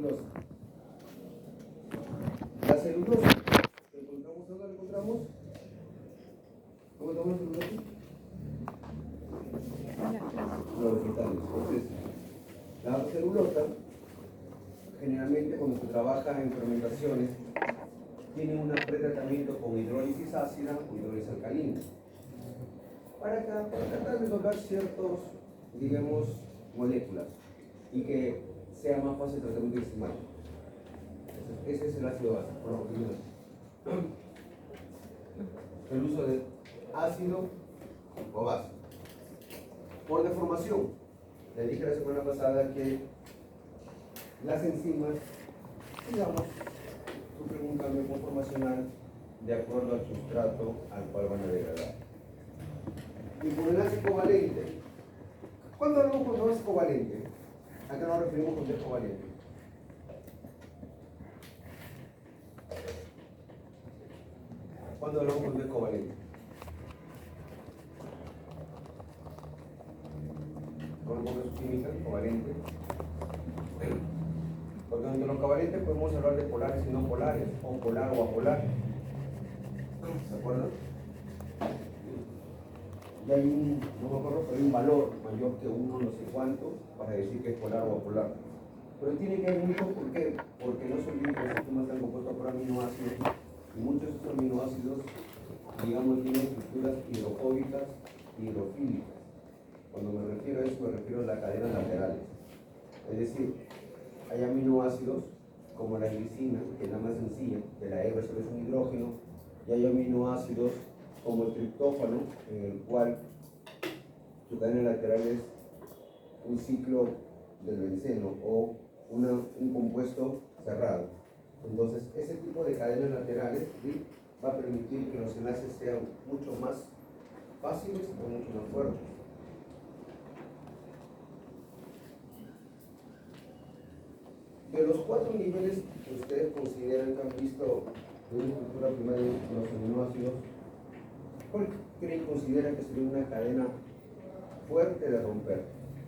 celulosa. La celulosa, ¿encontramos dónde la encontramos? ¿Cómo estamos en celulosa? Los vegetales. Entonces, la celulosa, generalmente cuando se trabaja en fermentaciones, tiene un pretratamiento con hidrólisis ácida o hidrólisis alcalina. Para tratar de lograr ciertos, digamos, moléculas y que sea más fácil el tratamiento enzimático. Ese es el ácido básico, por lo que el uso de ácido o base. Por deformación, le dije la semana pasada que las enzimas, digamos, sufren un cambio conformacional de acuerdo al sustrato al cual van a degradar. Y por enlace covalente, ¿cuándo hablamos con enlace covalente? ¿A qué nos referimos con enlace covalente? ¿Cuándo hablamos con enlace covalente? ¿Cómo es su química? Covalente. Porque entre los covalentes podemos hablar de polares y no polares, o polar o apolar. ¿Se acuerdan? Y hay un, no me acuerdo, pero hay un valor mayor que uno no sé cuánto para decir que es polar o apolar. Pero tiene que ver mucho, ¿por qué? Porque no son libres, los sistemas están compuestos por aminoácidos y muchos de estos aminoácidos, digamos, tienen estructuras hidrofóbicas y hidrofílicas. Cuando me refiero a eso, me refiero a las cadenas laterales. Es decir, hay aminoácidos como la glicina, que es la más sencilla, de la E resuelve un hidrógeno, y hay aminoácidos como el triptófano, en el cual su cadena lateral es un ciclo del benceno o un compuesto cerrado. Entonces, ese tipo de cadenas laterales, ¿sí?, va a permitir que los enlaces sean mucho más fáciles o mucho más fuertes. De los 4 niveles que ustedes consideran que han visto de una estructura primaria de los aminoácidos, ¿cuál creen consideran que sería una cadena fuerte de romper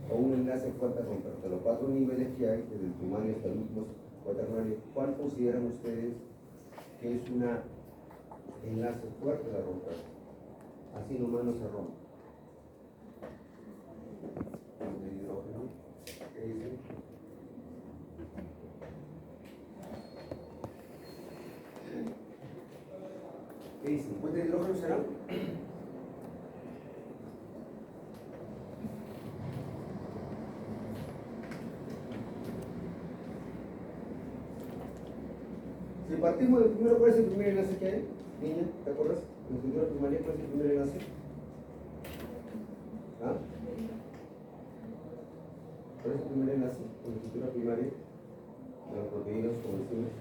o un enlace fuerte de romper? De los 4 niveles que hay, desde el primario hasta el último cuaternario, ¿cuál consideran ustedes que es un enlace fuerte de romper? Así nomás no se rompe. El hidrógeno, ¿qué dicen? ¿Qué dicen? ¿Puente de hidrógeno será? Si partimos del primero, ¿cuál es el primer enlace que hay? Niña, ¿te acuerdas? En la estructura primaria, ¿cuál es el primer enlace? ¿Ah? ¿Cuál es el primer enlace en la estructura primaria de las proteínas como decimos?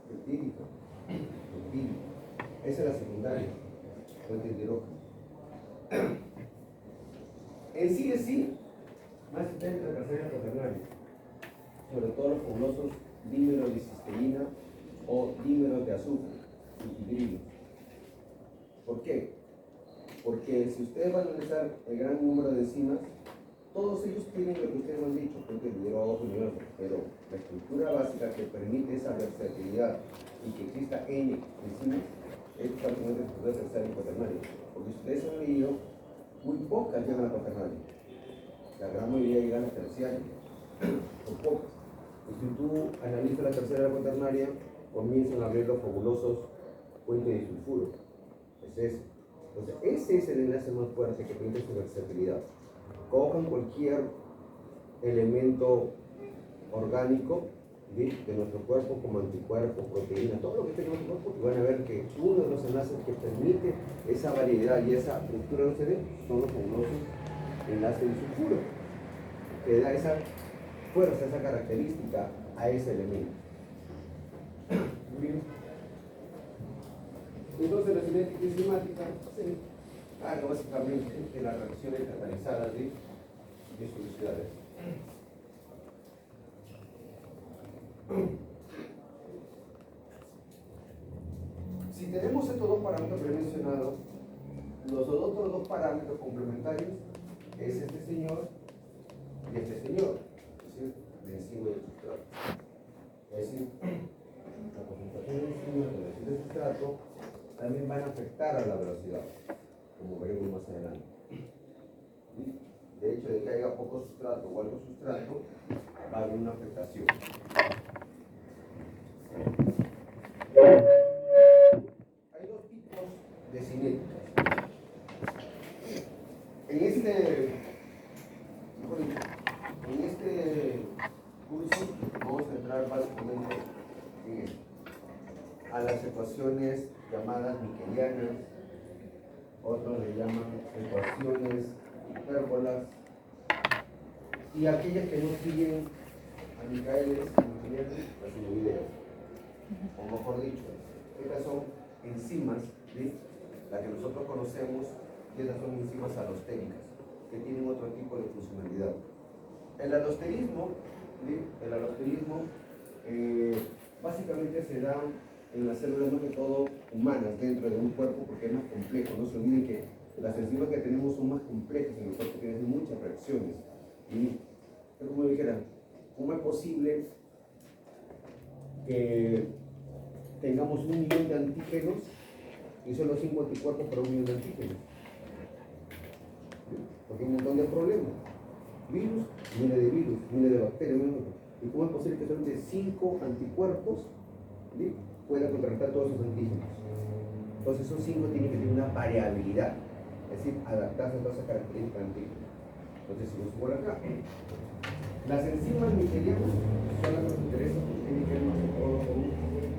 Peptídica. Esa es la secundaria, fuente de hidrógeno. En sí, más importante la tercera cuaternaria, sobre todo los fabulosos dímeros de cisteína o dímeros de azufre, hidrilos. ¿Por qué? Porque si ustedes van a analizar el gran número de enzimas, todos ellos tienen lo que ustedes me han dicho, fuente de hidrógeno, pero la estructura básica que permite esa versatilidad y que exista N enzimas es prácticamente la estructura terciaria y cuaternaria. Porque si ustedes han leído, muy pocas llegan a la cuaternaria. La gran mayoría llegan a la terciaria, son pocas. Y si tú analizas la tercera y la cuaternaria, comienzan a abrir los fabulosos puentes de sulfuro. Es ese. Entonces, ese es el enlace más fuerte que permite su versatilidad. Cojan cualquier elemento orgánico de nuestro cuerpo, como anticuerpos, proteínas, todo lo que tenga en nuestro cuerpo, y van a ver que uno de los enlaces que permite esa variedad y esa estructura de CD son los famosos enlaces de sulfuro, que da esa fuerza, esa característica a ese elemento. Bien. Entonces la cinética enzimática se haga básicamente en las reacciones catalizadas de soluciones. Si tenemos estos dos parámetros que he mencionado, los otros dos parámetros complementarios es este señor y este señor. Es decir, de enzima y el sustrato. Es decir, la concentración de enzima y la velocidad del sustrato también van a afectar a la velocidad, como veremos más adelante. De hecho, de que haya poco sustrato o algo sustrato, va a haber una afectación. Hay dos tipos de cinéticas. En este curso vamos a entrar básicamente en esto, a las ecuaciones llamadas miquelianas, otros le llaman ecuaciones hipérbolas, y aquellas que no siguen a Michaelis y miquelianas, las sinovideas. O mejor dicho, estas son enzimas, ¿sí? Las que nosotros conocemos, y estas son enzimas alostéricas, que tienen otro tipo de funcionalidad. El alosterismo, ¿sí? El alosterismo básicamente se da en las células, más que todo humanas, dentro de un cuerpo, porque es más complejo. No se olviden que las enzimas que tenemos son más complejas en el cuerpo, tienen muchas reacciones. Y, como dijera, ¿cómo es posible que tengamos 1 millón de antígenos y solo 5 anticuerpos para 1 millón de antígenos? Porque hay un montón de problemas. Virus, miles de virus, miles de bacterias. ¿Y cómo es posible que solamente 5 anticuerpos, ¿sí?, puedan contrarrestar todos esos antígenos? Entonces esos 5 tienen que tener una variabilidad, es decir, adaptarse a todas esas características antígenos. Entonces, si nos por acá, las enzimas miquelianas son las que nos interesan porque tienen que ver más que todo con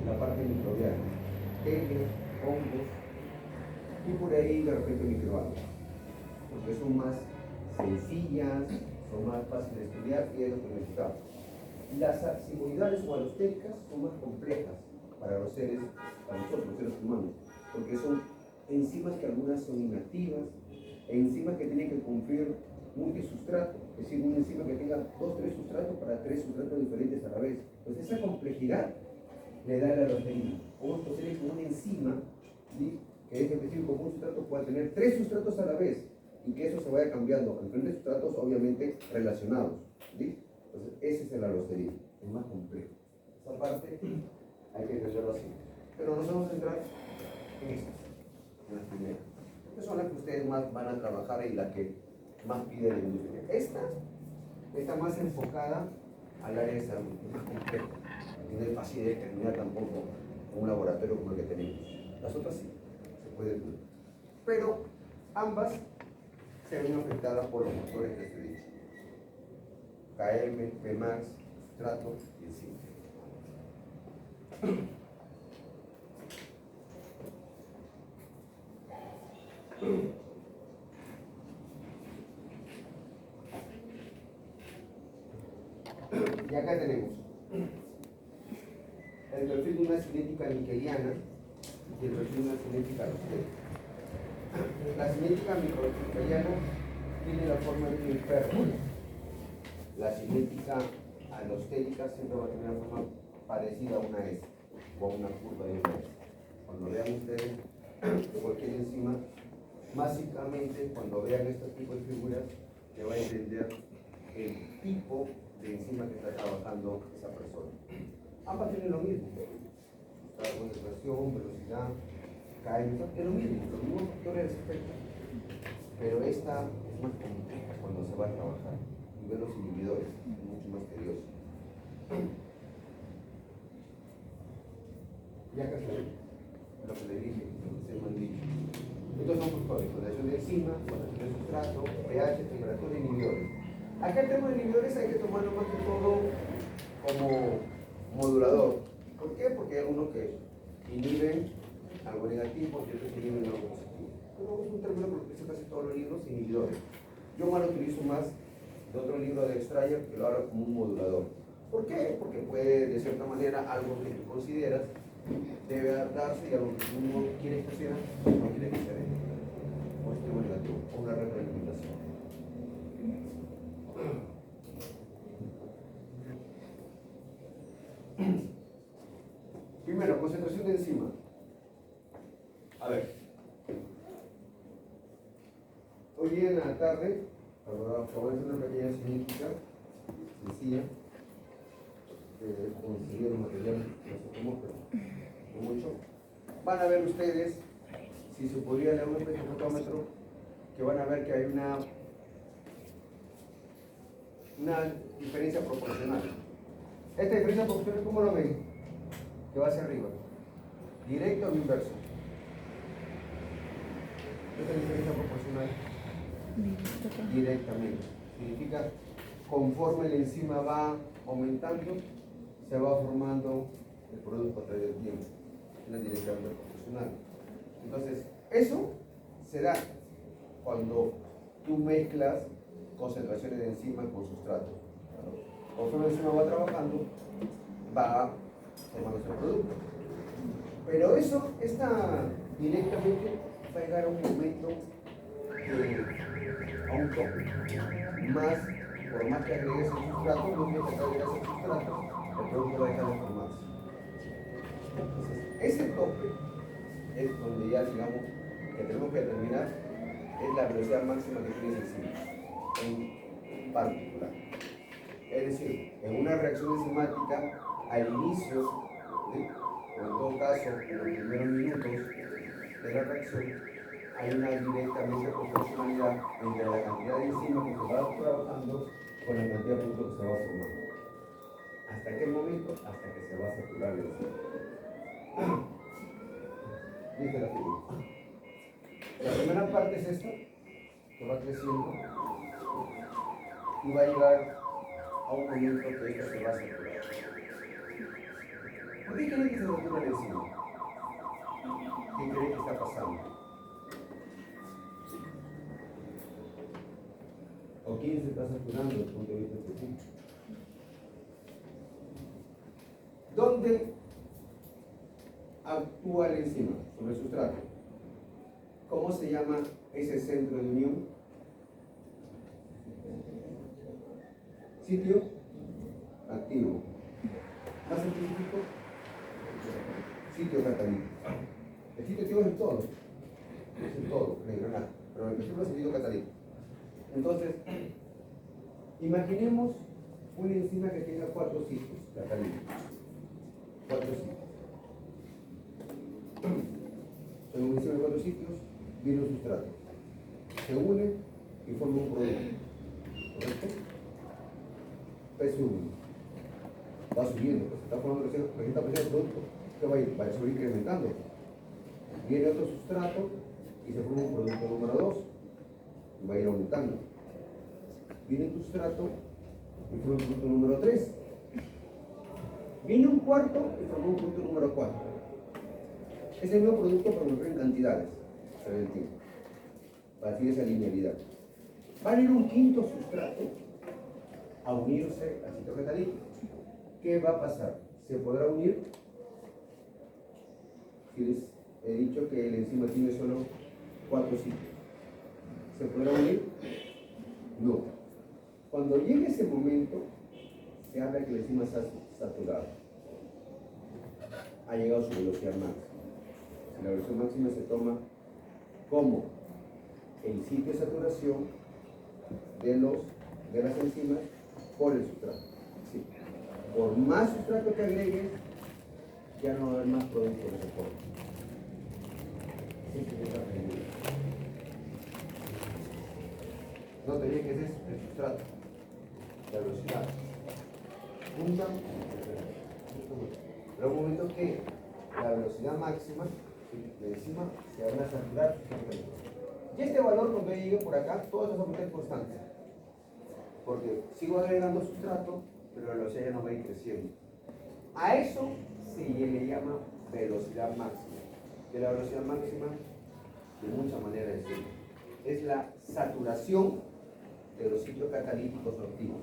la parte microbiana, bacterias, hongos y por ahí de repente microalgas, porque son más sencillas, son más fáciles de estudiar y es lo que necesitamos. Las arsinoidales o alostéricas son más complejas para los seres, para nosotros los seres humanos, porque son enzimas que algunas son inactivas, enzimas que tienen que cumplir multisustrato, es decir, una enzima que tenga 2 o 3 sustratos para 3 sustratos diferentes a la vez. Pues esa complejidad le da el alosterismo. ¿Cómo es posible que una enzima, ¿sí?, que es específico como un sustrato, pueda tener 3 sustratos a la vez y que eso se vaya cambiando en diferentes sustratos, obviamente relacionados, ¿sí? Entonces, ese es el alosterismo, es más complejo. Esa parte hay que entenderlo así. Pero nos vamos a centrar en estas, en las primeras, que son las que ustedes más van a trabajar y las que más pide la industria. Esta está más enfocada al área de salud, es más compleja. No es fácil de determinar tampoco con un laboratorio como el que tenemos. Las otras sí, se puede ver. Pero ambas se ven afectadas por los factores que se dicen: KM, Pmax, sustrato y enzima. Y acá tenemos el perfil de una cinética miqueliana y el perfil de una cinética alostérica. La cinética miqueliana tiene la forma de una hipérbola. La cinética alostérica siempre va a tener una forma parecida a una S o a una curva de una S. Cuando vean ustedes de cualquier enzima, básicamente cuando vean este tipo de figuras, se va a entender el tipo de enzima que está trabajando esa persona. Ambas tienen lo mismo: concentración, velocidad, KM, es lo mismo, los mismos factores de efecto, pero esta es más compleja cuando se va a trabajar y ver los inhibidores, es mucho más tedioso. Ya que se lo que le dije, lo que se me han dicho. Estos son factores: concentración de enzima, concentración de sustrato, pH, temperatura y inhibidores. Acá el tema de inhibidores hay que tomarlo más que todo como modulador. ¿Por qué? Porque hay algunos que inhiben algo negativo y otros que inhiben algo positivo. Pero es un término que lo utilizan casi todos los libros: inhibidores. Yo más lo utilizo más de otro libro de Strayer, que lo habla como un modulador. ¿Por qué? Porque puede, de cierta manera, algo que tú consideras debe adaptarse y algo que tú no quieres que sea, no quieres que sea positivo o negativo, o una retroalimentación. Primero, concentración de enzima. A ver, hoy día en la tarde, vamos a hacer una pequeña cinética sencilla. conseguir un material, no sé cómo, pero no mucho. Van a ver ustedes, si se podría leer un espectrofotómetro, que van a ver que hay una diferencia proporcional. Esta diferencia proporcional, ¿cómo lo ven? Que va hacia arriba. ¿Directo o inverso? Esta diferencia proporcional directamente. Significa, conforme la enzima va aumentando, se va formando el producto a través del tiempo. Una directamente proporcional. Entonces, eso se da cuando tú mezclas concentraciones de enzima con sustrato. Conforme la enzima va trabajando, va formándose el producto. Pero eso está directamente, va a llegar a un momento a un tope. Más, por más que agregues el sustrato, no tienes que agregar el sustrato, el producto va a dejar de formarse. Entonces, ese tope es donde ya, digamos, que tenemos que determinar es la velocidad máxima que tienes enzima, en particular. Es decir, en una reacción enzimática, al inicio, ¿sí?, o en todo caso, en los primeros minutos de la reacción, hay una directamente proporcionalidad entre la cantidad de enzima que se va trabajando con la cantidad de producto que se va formando. ¿Hasta qué momento? Hasta que se va a saturar la enzima. Dice la figura. La primera parte es esta, que va creciendo y va a llegar a un momento que esto se va a saturar. ¿Por qué creen que se satura la enzima? ¿Qué creen que está pasando? ¿O quién se está saturando desde el punto de vista específico? ¿Dónde actúa la enzima? Sobre el sustrato. ¿Cómo se llama ese centro de unión? Sitio activo. ¿Más específico? Sitio catalítico. El sitio activo es en todo. Es en todo, en el granaje. Pero en principio es el sitio catalítico. Entonces, imaginemos una enzima que tenga 4 sitios catalíticos. 4 sitios. En una enzima de 4 sitios viene un sustrato. Se une y forma un producto. ¿Correcto? Peso 1. Va subiendo, pues está formando presenta presión del producto. ¿Qué va a ir? Va a subir incrementando. Viene otro sustrato y se forma un producto número 2. Y va a ir aumentando. Viene tu sustrato y forma un producto número 3. Viene un cuarto y forma un producto número 4. Es el mismo producto, pero en cantidades. Se ve el tiempo. Para decir esa linealidad. Va a venir un quinto sustrato a unirse al sitio catalítico. ¿Qué va a pasar? ¿Se podrá unir? Si les he dicho que el enzima tiene solo 4 sitios. ¿Se podrá unir? No. Cuando llegue ese momento, se habla que la enzima está saturada. Ha llegado a su velocidad máxima. La velocidad máxima se toma como el sitio de saturación de las enzimas por el sustrato. Sí. Por más sustrato que agregues, ya no va a haber más producto de soporte. No te olvides que ese es el sustrato, la velocidad. Punta, pero un momento que la velocidad máxima de enzima se van a saturar. Y este valor, cuando llegue por acá, todo eso va a ser constante. Porque sigo agregando sustrato, pero la velocidad ya no va a ir creciendo. A eso se le llama velocidad máxima. Que la velocidad máxima, de muchas maneras decirlo, es la saturación de los sitios catalíticos activos.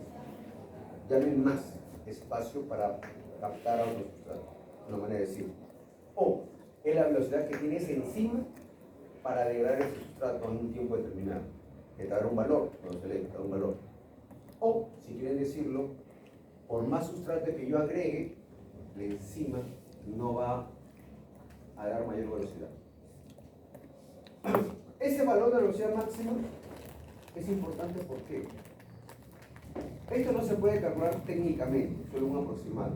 Ya no hay más espacio para captar a otro sustrato, una manera de decirlo. O es la velocidad que tienes encima para degradar ese sustrato en un tiempo determinado, que te dará un valor, cuando se le da un valor. O, si quieren decirlo, por más sustrato que yo agregue, la enzima no va a dar mayor velocidad. Ese valor de velocidad máxima es importante, ¿por qué? Esto no se puede calcular técnicamente, solo un aproximado.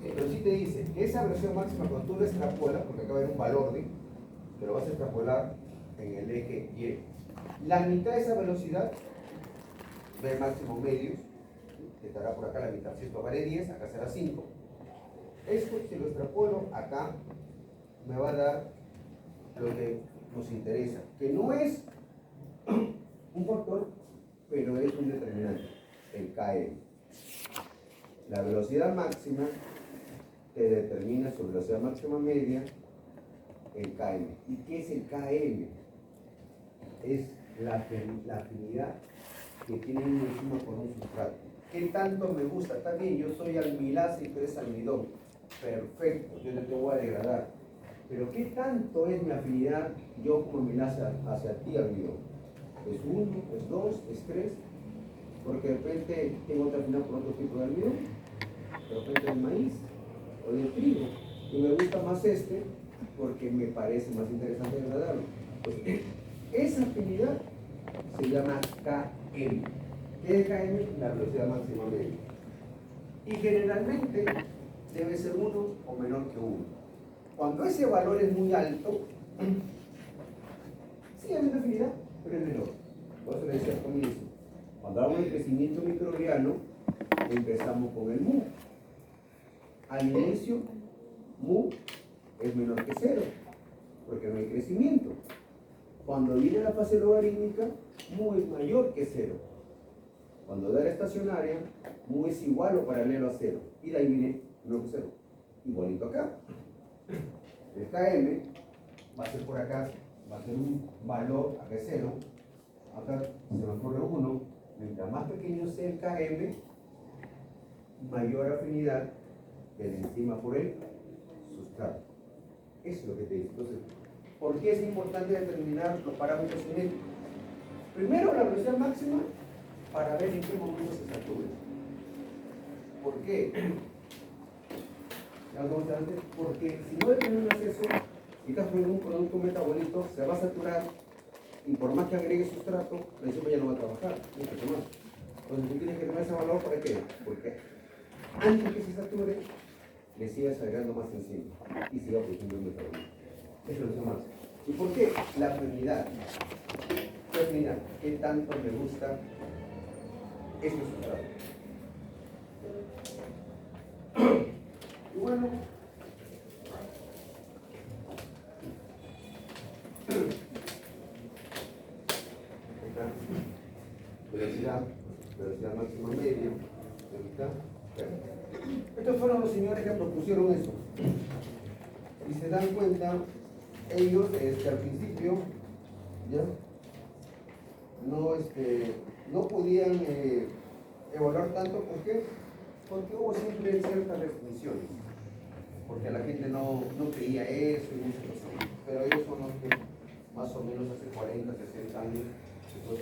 Pero sí te dice que esa velocidad máxima, cuando tú lo extrapolas, porque acá va a haber un valor de, que lo vas a extrapolar en el eje Y, la mitad de esa velocidad, V máximo medios, que estará por acá la mitad, si esto vale 10, acá será 5. Esto, si lo extrapolo acá, me va a dar lo que nos interesa, que no es un factor, pero es un determinante, el KM. La velocidad máxima te determina su velocidad máxima media, el KM. ¿Y qué es el KM? Es la afinidad que tiene una enzima con un sustrato. ¿Qué tanto me gusta? Está bien, yo soy almilasa y tú eres almidón. Perfecto, yo te voy a degradar. Pero ¿qué tanto es mi afinidad yo como almilasa hacia ti, almidón? ¿Es 1, es 2, es 3? Porque de repente tengo otra afinidad por otro tipo de almidón, de repente del maíz o del trigo. Y me gusta más este porque me parece más interesante degradarlo. Pues esa afinidad se llama KM. ¿Qué es KM? La velocidad máxima media. Y generalmente debe ser 1 o menor que 1. Cuando ese valor es muy alto, sigue habiendo afinidad, pero es menor. Por eso le decía al comienzo, cuando hablamos de crecimiento microbiano, empezamos con el mu. Al inicio, mu es menor que 0, porque no hay crecimiento. Cuando viene la fase logarítmica, mu es mayor que 0. Cuando da la estacionaria, mu es igual o paralelo a 0. Y de ahí viene menor que 0. Igualito acá. El KM va a ser por acá, va a ser un valor, acá es 0. Acá se me ocurre 1. Mientras más pequeño sea el KM, mayor afinidad de la enzima por el sustrato. Eso es lo que te dice. Entonces, ¿por qué es importante determinar los parámetros cinéticos? Primero, la velocidad máxima para ver en qué momento se satura. ¿Por qué? Ya lo vamos a antes. Porque si no depende de un acceso y estás poniendo un producto metabólico, se va a saturar y por más que agregues sustrato, la enzima ya no va a trabajar. Entonces, tú tienes que tener ese valor para qué? Porque antes que se sature, le sigas agregando más enzima y siga produciendo un metabolismo. Eso es lo más. ¿Y por qué? La afinidad. ¿Qué afinidad? ¿Qué tanto me gusta este sustrato? Y bueno, velocidad máxima media, estos fueron los señores que propusieron eso. Y se dan cuenta, ellos al principio ¿ya? No podían evaluar tanto. ¿Por qué? Porque hubo siempre ciertas restricciones, porque la gente no creía eso y muchas cosas. Pero ellos son los que más o menos hace 40, 60 años, el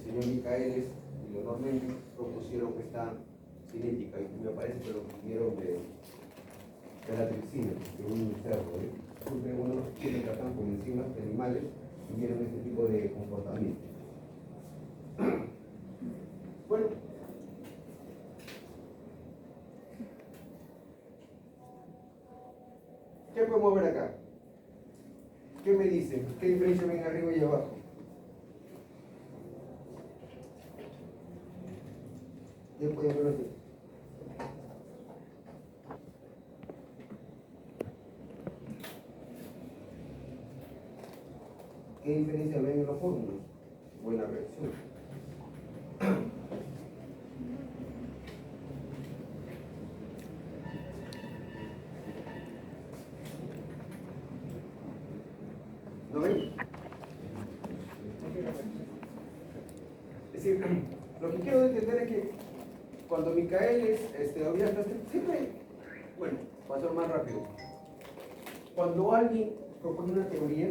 señor Michaelis y Leonor Mendes propusieron esta cinética, y me parece que lo pusieron de la tripsina, de un cerdo. Siempre uno siempre tratan con enzimas de animales y vieron este tipo de comportamiento. Bueno, ¿qué podemos ver acá? ¿Qué me dicen? ¿Qué diferencia ven arriba y abajo? ¿Qué podemos ver aquí? ¿Qué diferencia ven en la fórmula o en la reacción? ¿No ven? Es decir, lo que quiero entender es que cuando Michaelis siempre, bueno, va a ser más rápido. Cuando alguien propone una teoría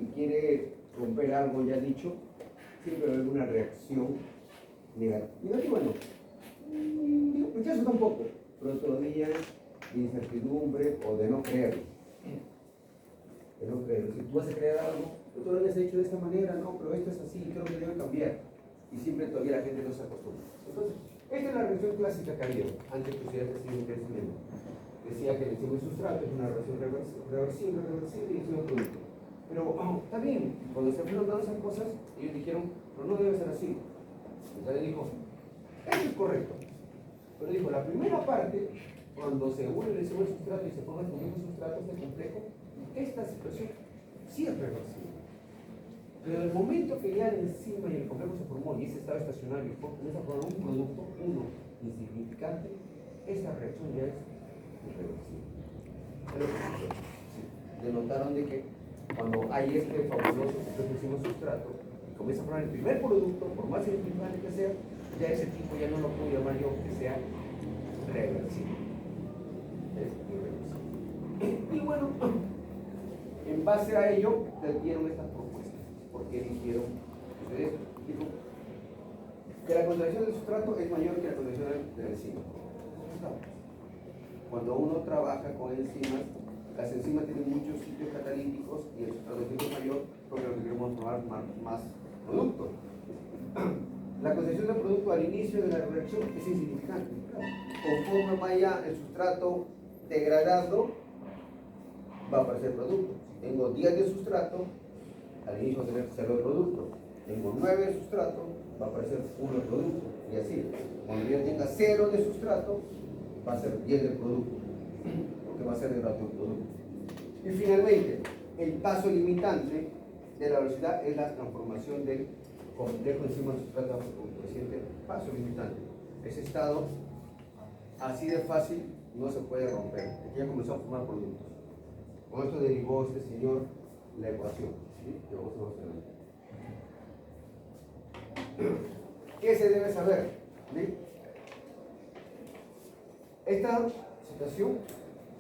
y quiere romper algo ya dicho, siempre va a haber una reacción negativa. Negativa no. Pues eso tampoco, pero todavía de incertidumbre o de no creerlo. De no creerlo. Si tú vas a crear algo, tú lo habías hecho de esta manera, no, pero esto es así, creo que debe cambiar. y siempre todavía la gente no se acostumbra. Entonces, esta es la relación clásica que había antes que hubiera tenido un crecimiento. Decía que el enzima y sustrato es una relación reversible y es un producto. Pero está bien, cuando se fueron dando esas cosas, ellos dijeron, pero no debe ser así. Entonces dijo, eso es correcto. Pero dijo, la primera parte, cuando se une el enzima y sustrato y se forma el mismo sustrato, este complejo, esta situación sí es reversible. Pero el momento que ya el enzima y el complejo se formó y ese estado estacionario comienza a formar un producto, uno, insignificante, esta reacción ya es irreversible. Sí. Denotaron de que cuando hay este fabuloso complejo enzima sustrato y comienza a formar el primer producto, por más insignificante que sea, ya ese tipo ya no lo puedo llamar yo que sea reversible. Es irreversible. Y bueno, en base a ello, dieron estas propuestas. Porque dijeron, ustedes dijeron que la concentración del sustrato es mayor que la concentración del enzima. Cuando uno trabaja con enzimas, las enzimas tienen muchos sitios catalíticos y el sustrato es mayor porque lo que queremos formar más producto. La concentración del producto al inicio de la reacción es insignificante. Conforme vaya el sustrato degradando, va a aparecer producto. Tengo 10 de sustrato, al inicio va a tener 0 de producto. Tengo 9 de sustrato, va a aparecer 1 de producto. Y así, cuando yo tenga 0 de sustrato, va a ser 10 de producto, porque va a ser degradado el producto. Y finalmente, el paso limitante de la velocidad es la transformación del complejo enzima sustrato a coeficiente paso limitante. Ese estado, así de fácil, no se puede romper. Aquí ya comenzó a formar productos. Con esto derivó este señor la ecuación. ¿Sí? Que vamos a ver. ¿Qué se debe saber? ¿Sí? Esta situación,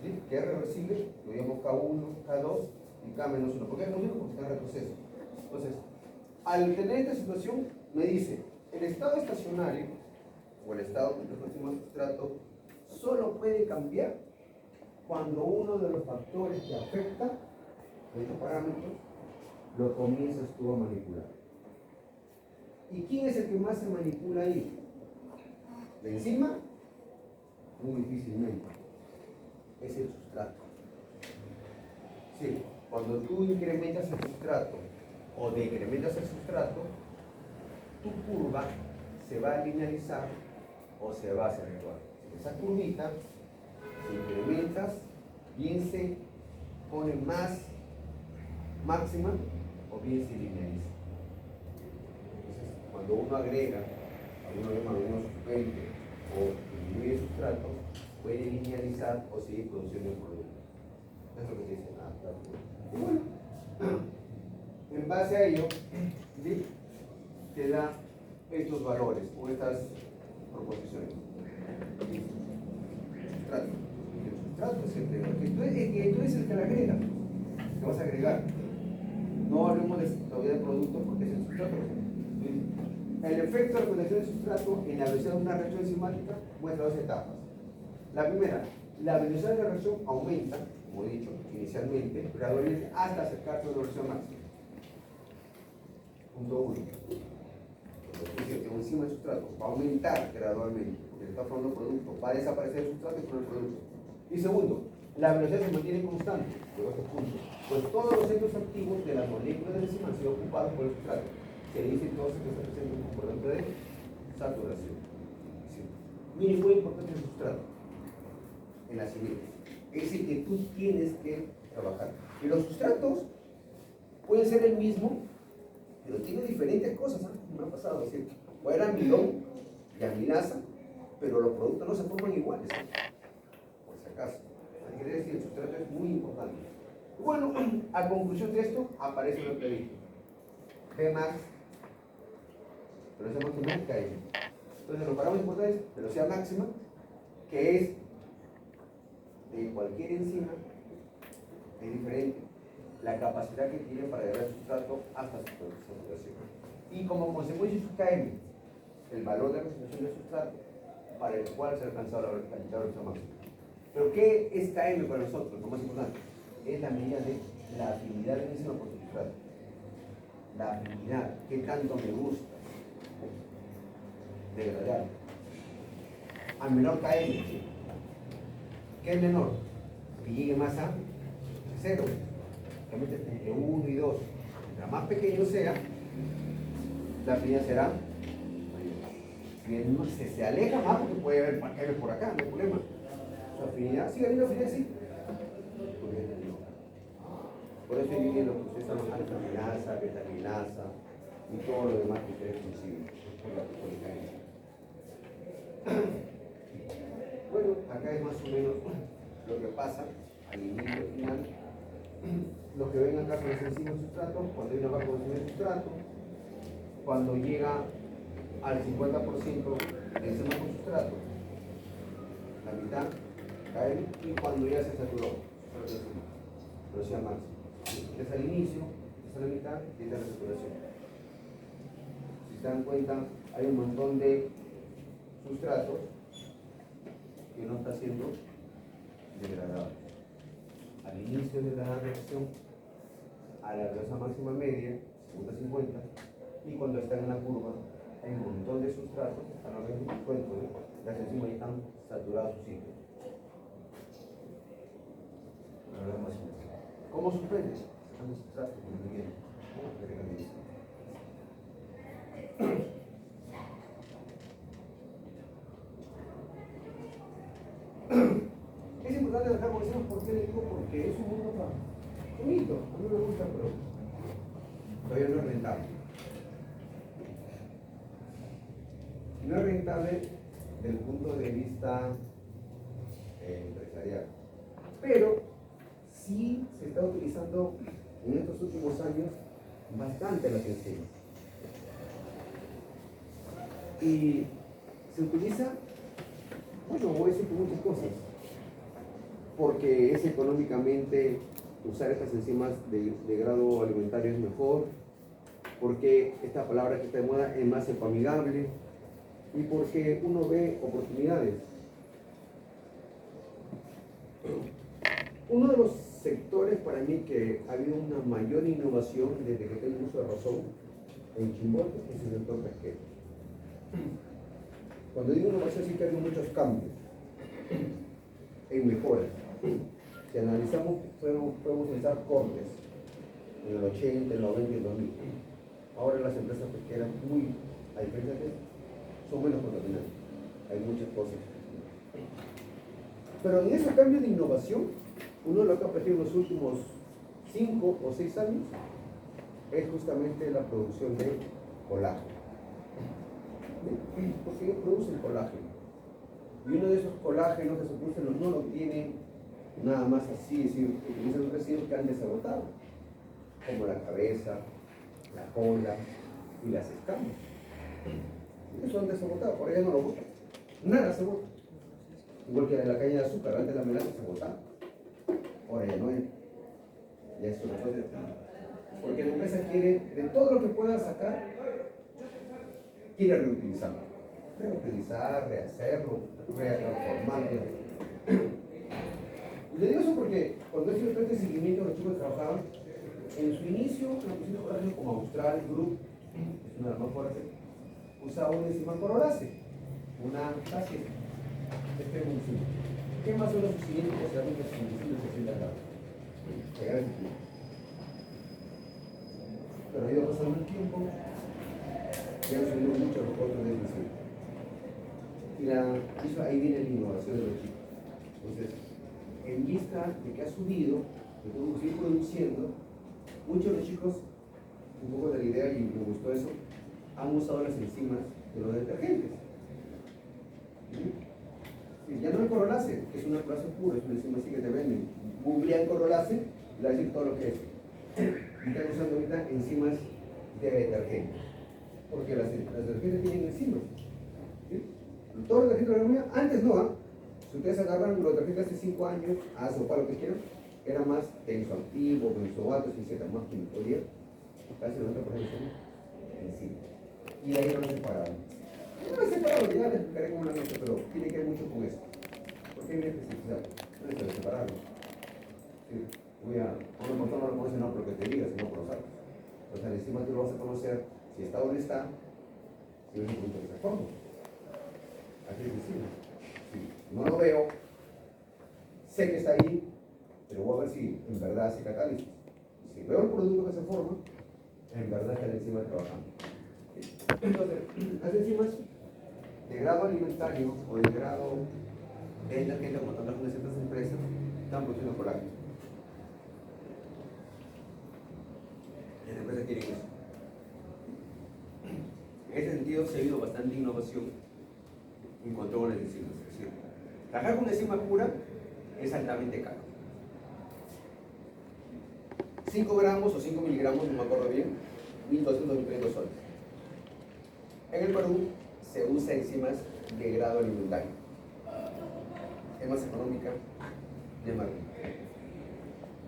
¿sí?, que es reversible, lo llamamos K1, K2 y K-1. ¿Por qué es K1? Porque está en retroceso. Entonces, al tener esta situación, me dice, el estado estacionario o el estado complejo enzima sustrato solo puede cambiar cuando uno de los factores que afecta a estos parámetros lo comienzas tú a manipular. ¿Y quién es el que más se manipula ahí? ¿La enzima? Muy difícilmente. Es el sustrato. Sí, cuando tú incrementas el sustrato o decrementas el sustrato, tu curva se va a linealizar o se va a acentuar. Esa curvita, si incrementas, bien se pone más máxima o bien se linealiza. Entonces, cuando uno agrega, algunos suplente o disminuye el sustrato, puede linealizar o seguir produciendo el producto. Eso es lo que se dice. Y bueno, en base a ello, ¿sí?, te da estos valores o estas proposiciones. Sustrato. El sustrato es el que tú eres el que le agrega, que vas a agregar. No hablemos todavía del producto porque es el sustrato. El efecto de la condensación del sustrato en la velocidad de una reacción enzimática muestra dos etapas. La primera, la velocidad de la reacción aumenta, como he dicho inicialmente, gradualmente hasta acercarse a una velocidad máxima. Punto 1. Que enzima del sustrato va a aumentar gradualmente, porque está formando producto, va a desaparecer el sustrato y formar el producto. Y segundo, la velocidad se mantiene constante, por otro punto, pues todos los centros activos de las moléculas de enzima han sido ocupados por el sustrato. Se dice entonces que está presente un componente de saturación. ¿Sí? Miren, muy importante el sustrato en la siguiente. Es decir, que tú tienes que trabajar. Y los sustratos pueden ser el mismo, pero tienen diferentes cosas. ¿Ah? Me ha pasado, es decir, puede ser amilón y amilasa, pero los productos no se forman iguales. Por si acaso. Quiere decir, el sustrato es muy importante. Bueno, a conclusión de esto, aparece lo que dije. P max, velocidad máxima es KM. Entonces, los parámetros importantes, velocidad máxima, que es de cualquier enzima, es diferente. La capacidad que tiene para llegar al sustrato hasta su saturación. Y como consecuencia, su KM, el valor de concentración del sustrato, para el cual se ha alcanzado la velocidad máxima. Pero, ¿qué es KM para nosotros? Lo más importante es la medida de la afinidad de enzima por su sustrato. La afinidad, qué tanto me gusta. degradar. A menor KM. ¿Qué es menor? Que llegue más a 0. Realmente entre 1 y 2. Mientras más pequeño sea, la afinidad será mayor. Si se aleja más, porque puede haber KM por acá, no hay problema. Su afinidad, sigue habiendo afinidad, sí. Por eso vienen los procesos alfa-amilasa, beta-amilasa y todo lo demás que ustedes consiguen por la policaína. Bueno, acá es más o menos lo que pasa al inicio y al final. Lo que ven acá son los enzimas de sustrato, cuando hay una baja consumo de sustrato, cuando llega al 50% de enzima con sustrato, la mitad cae, y cuando ya se saturó, velocidad máxima. Es al inicio, es a la mitad y es a la saturación. Si se dan cuenta, hay un montón de sustratos que no está siendo degradado. Al inicio de la reacción, a la velocidad máxima media, 50-50, y cuando están en la curva, hay un montón de sustratos, a la vez cuento, las enzimas están saturadas su ciclo. ¿Cómo suspendes? Sacando sustratos con el bien. Es importante dejar por eso, ¿por qué le digo? Porque es un mundo bonito, a mí me gusta, pero todavía no es rentable. No es rentable desde el punto de vista empresarial, pero sí se está utilizando en estos últimos años bastante las enzimas. Y se utiliza, bueno, voy a decir por muchas cosas, porque es económicamente usar estas enzimas de grado alimentario es mejor, porque esta palabra que está de moda es más ecoamigable, y porque uno ve oportunidades. Uno de los sectores para mí que ha habido una mayor innovación desde que tengo uso de razón en Chimbote es el sector pesquero. Cuando digo innovación sí que ha habido muchos cambios en mejoras. Si analizamos, podemos utilizar cortes en el 80, el 90 y el 2000. Ahora las empresas pesqueras, a diferencia de eso, son menos contaminantes. Hay muchas cosas. Pero en esos cambios de innovación, uno de los que ha aprendido en los últimos 5 o 6 años es justamente la producción de colágeno. Porque ellos producen colágeno. Y uno de esos colágenos que se producen no lo tienen nada más así, es decir, utilizan residuos que han desagotado, como la cabeza, la cola y las escamas. Eso han desagotado, por allá no lo botan. Nada se bota. Igual que la caña de azúcar, antes la melaza se botaba. Ahora ya no es. Ya es una cosa. Porque la empresa quiere, de todo lo que pueda sacar, quiere reutilizarlo. Reutilizar, rehacerlo, retransformarlo. Y le digo eso porque cuando he hecho este seguimiento, los chicos trabajaban en su inicio, en la cocina por ejemplo, como Austral Group, es una de las más fuertes, usaba una enzima corolase, una casi este enzima. ¿Qué más son los siguientes procedimientos de 60 grados? Llegar a ese punto. Pero ha ido pasando el tiempo, ya han subido mucho los costos de enzima. Y ahí viene la innovación de los chicos. Entonces, en vista de que ha subido, de que seguir produciendo, muchos de los chicos, un poco de la idea, y me gustó eso, han usado las enzimas de los detergentes. ¿Sí? Ya no es corolase, es una corolase pura, es una enzima así que te venden. Googlean corolase y le va a decir todo lo que es. Y están usando ahorita enzimas de detergentes. Porque las detergentes tienen enzimas. ¿Sí? Todos los detergentes de la economía, antes no, ¿eh? Si ustedes agarran los detergentes hace 5 años, o para lo que quieran, era más tensoactivo, benzoatos, etc. Más químico. Hoy casi el 90% son enzimas. Y de ahí no lo separaron. No lo separaron, ya les explicaré como una noche, pero tiene que ver mucho con eso. Porque hay una especificidad. No es que separarlo. Sí. Por lo mejor no lo conoces no por lo que te diga, sino por los datos. O sea, encima tú lo vas a conocer si está donde está, si es un producto que se forma. Aquí es visible. Si no lo veo, sé que está ahí, pero voy a ver si en verdad hace catálisis. Si veo el producto que se forma, en verdad está la enzima trabajando. Entonces, las enzimas de grado alimentario o de grado energético, como trabajan en ciertas empresas, están produciendo colágeno. Las empresas quieren eso. En ese sentido, se ha habido bastante innovación en cuanto a las enzimas. Es decir, trabajar con una enzima pura es altamente caro. 5 gramos o 5 miligramos, no me acuerdo bien, 1.200 o 1.300 soles. En el Perú se usa enzimas de grado alimentario. Es más económica y es más rica.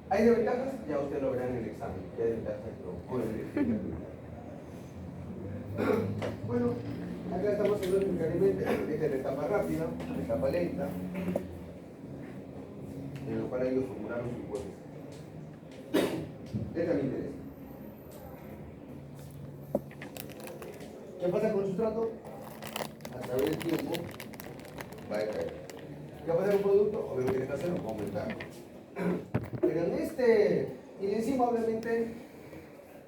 ¿Hay desventajas? Ya ustedes lo verán en el examen. ¿Qué desventajas hay? Bueno, acá estamos haciendo únicamente esta es la etapa rápida, la etapa lenta, en la cual ellos formularon su hipótesis. Esta me interesa. ¿Qué pasa con el sustrato? A través del tiempo va a decaer. ¿Qué pasa con el producto? Obviamente que está haciendo va a aumentar. Pero y encima obviamente,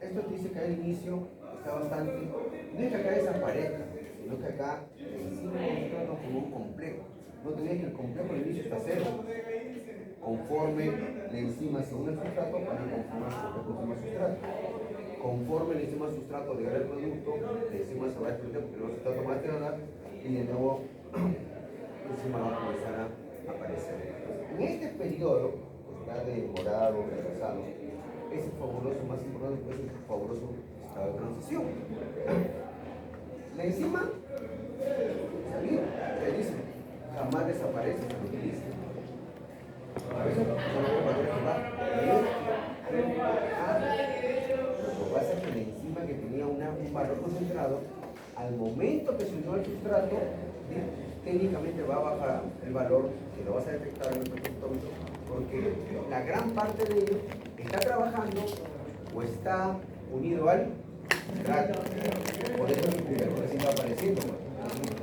esto dice que al inicio está bastante, no es que acá desaparezca, sino que acá encima el sustrato como un complejo. No tenés que el complejo al inicio está cero. Conforme la enzima se une al sustrato, van a conformarse con el enzima sustrato. Conforme la enzima sustrato llega al producto, la enzima se va a desprender porque el sustrato va a degradar y de nuevo la enzima va a comenzar a aparecer. En este periodo, que está de morado, rosado, es el fabuloso más importante, es el fabuloso estado de transición. La enzima, salir, se dice, jamás desaparece, se utiliza. A veces no lo va lo que pasa es que la enzima que tenía un valor concentrado, al momento que se unió al sustrato, técnicamente va a bajar el valor que lo vas a detectar en el espectrómetro, porque la gran parte de ello está trabajando o está unido al sustrato. Por eso el complejo recién va apareciendo,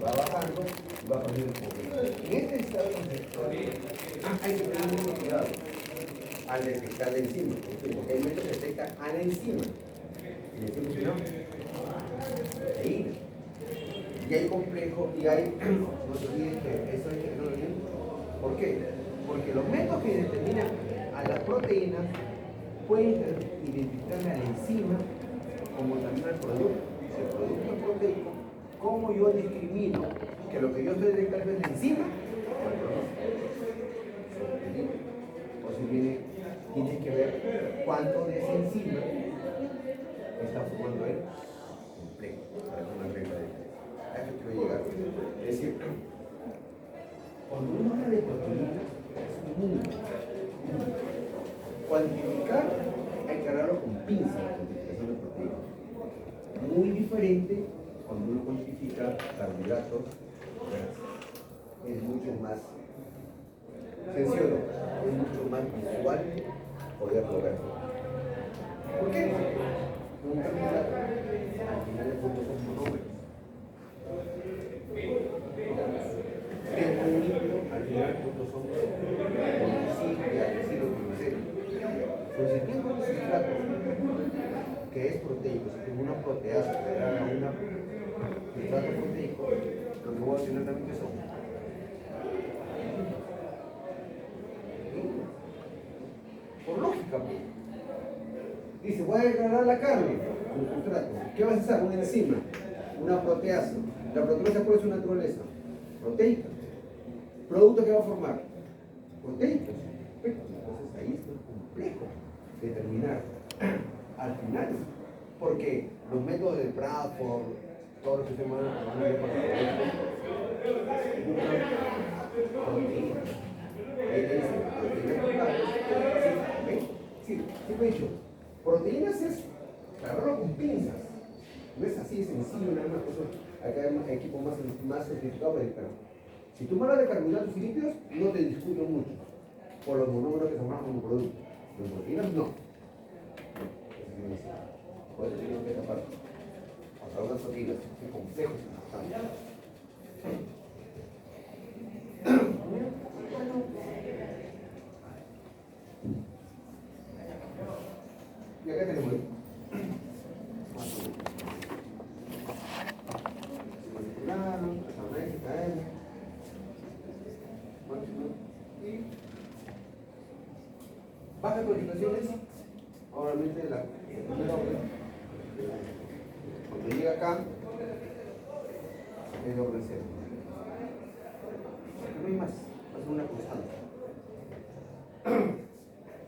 va bajando y va poniendo el complejo. En este estado de conceptual hay que tener mucho cuidado al detectar la enzima, porque hay momentos que detectan a la enzima y decimos que no, proteína. Y hay complejo y hay, no se olviden que eso hay que tenerlo bien. ¿Por qué? Porque los métodos que determinan a las proteínas pueden identificar a la enzima como también al producto. Si el producto es proteico, ¿cómo yo discrimino que lo que yo estoy detectando es la enzima o el producto? O si tiene que ver cuánto de esa enzima está formando el complejo para que una regla de tres. A eso quiero llegar. Es decir, cuando uno habla de proteína, es un mundo. Cuantificar, hay que hablarlo con pinzas, la cuantificación de proteínas. Muy diferente cuando uno cuantifica carbohidratos, es mucho más sencillo, es mucho más visual poder lograrlo. ¿Por qué? Un carbohidrato, al final de punto son monómeros. Un líquido, al final de punto son monoxígeno, pues si tengo un sustrato que es proteico, si tengo una proteasa que haga un sustrato proteico, lo que voy a tener también que son por lógica, pues. Dice, voy a degradar la carne con sustrato. ¿Qué vas a hacer? Una enzima, una proteasa. La proteasa, ¿cuál es su naturaleza? Proteica. ¿Producto que va a formar? Proteicos. Entonces ahí es complejo determinar al final, porque los métodos de Bradford, todos los que se llaman sí, me he dicho, proteínas es agarrarlo con pinzas, no es así de sencillo, nada más. Acá hay equipos más sofisticados, pero si tú me hablas de carbohidratos y lípidos, no te discuto mucho por los monómeros que se forman como producto. Los proteínas no. Por eso tengo que tapar. Hasta una proteínas, qué complejo es importante. Y acá tenemos bajas codificaciones, obviamente la primera orden, cuando llega acá, es de orden cero. No hay más, va a ser una constante.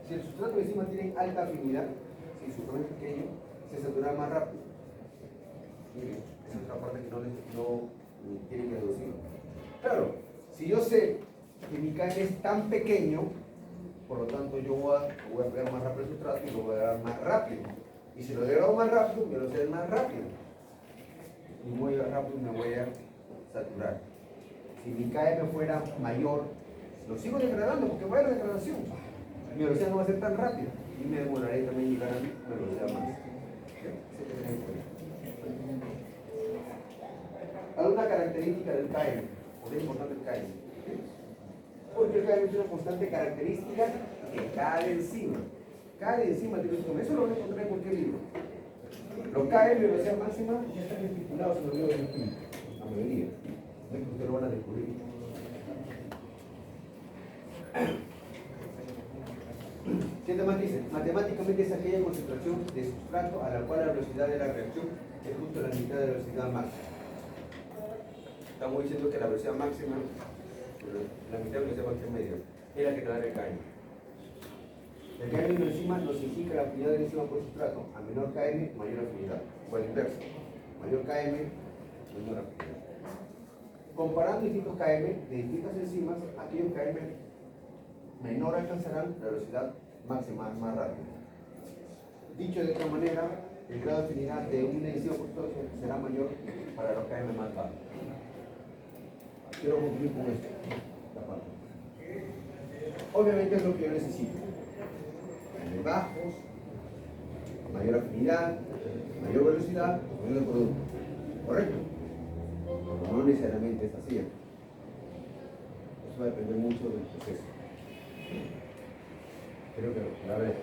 Si el sustrato de encima tiene alta afinidad, si el sustrato es pequeño, se satura más rápido. Miren, esa es otra parte que no tiene que deducir. Claro, si yo sé que mi KM es tan pequeño, por lo tanto yo voy a pegar más rápido el sustrato y lo voy a dar más rápido. Y si lo degrado más rápido, me lo sé más rápido. Y muy rápido me voy a saturar. Si mi KM fuera mayor, lo sigo degradando porque va a haber degradación. Mi velocidad no va a ser tan rápida y me demoraré también en llegar a mi velocidad más. ¿Alguna característica del KM? ¿Por qué es importante el KM? Porque el KM es una constante característica que cae de encima. Cae de encima del telescopio. Eso lo van a encontrar en cualquier libro. Los KM de velocidad máxima ya están estipulados en los libros de química, la mayoría. No es que ustedes lo van a descubrir. ¿Qué más dice? Matemáticamente es aquella concentración de sustrato a la cual la velocidad de la reacción es justo la mitad de la velocidad máxima. Estamos diciendo que la velocidad máxima, la mitad de la velocidad máxima media, es la que te da el KM. El KM de encima nos indica la afinidad del enzima por sustrato. A menor KM, mayor afinidad. O al inverso. Mayor KM, menor afinidad. Comparando distintos KM de distintas enzimas, aquellos KM menor alcanzarán la velocidad máxima más rápida. Dicho de otra manera, el grado de afinidad de una enzima por sustrato será mayor para los KM más bajos. Quiero concluir con esto. Obviamente es lo que yo necesito. KM bajos, mayor afinidad, mayor velocidad, mayor producto. ¿Correcto? No necesariamente es así. Eso va a depender mucho del proceso. Creo que la verdad.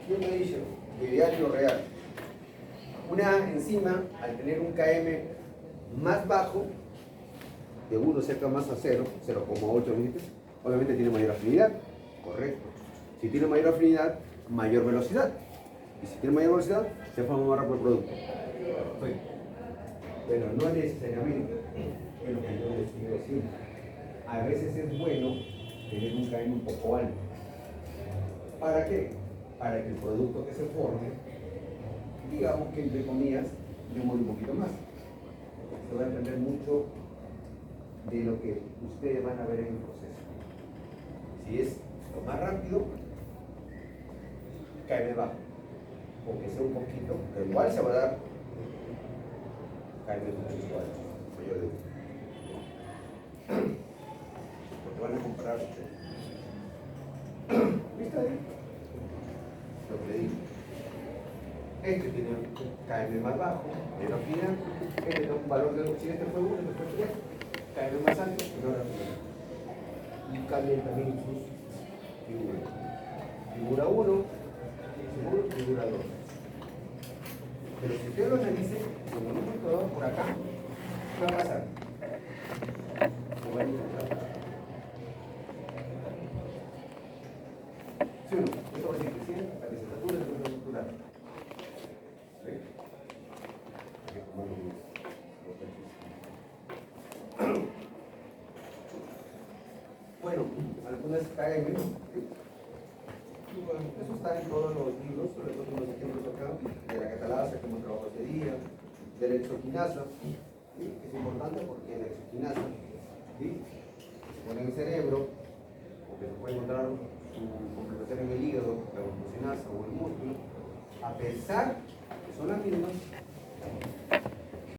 ¿Quién me dice? Lo ideal y lo real. Una enzima, al tener un KM más bajo, de 1 cerca más a 0, 0,8 límites, obviamente tiene mayor afinidad. Correcto. Si tiene mayor afinidad, mayor velocidad. Y si tiene mayor velocidad, se forma más rápido el producto. Perfecto. Pero no necesariamente es lo que yo les quiero decir. A veces es bueno tener un KM un poco alto. ¿Para qué? Para que el producto que se forme, digamos que entre comillas, demore un poquito más. Se va a depender mucho de lo que ustedes van a ver en el proceso. Si es lo más rápido, KM bajo. Porque sea un poquito, pero igual se va a dar KM igual, mayor de 1. Porque van a comparar ustedes. ¿Viste ahí? Lo que le digo. Este tiene un KM más bajo, menor afinidad. Este tiene un valor de, si este fue 1, este fue 3, KM más alto, menor afinidad. Y cambien también sus figuras. Figura 1, figura 2. Pero si usted lo analice, como no hemos quedado por acá, ¿qué va a pasar? Se va a encontrar. ¿Sí o no? Esto va a decir que sí, la temperatura es la temperatura. ¿Sí? Bueno, algunas KM, ¿sí? Eso está en todos los libros, sobre todo en los ejemplos acá, de la catalasa, como trabajo de día, de la exoquinasa, ¿sí? Es importante porque la exoquinasa, ¿sí? Se pone en el cerebro, porque se puede encontrar su complementación en el hígado, la glucosinasa o el músculo, a pesar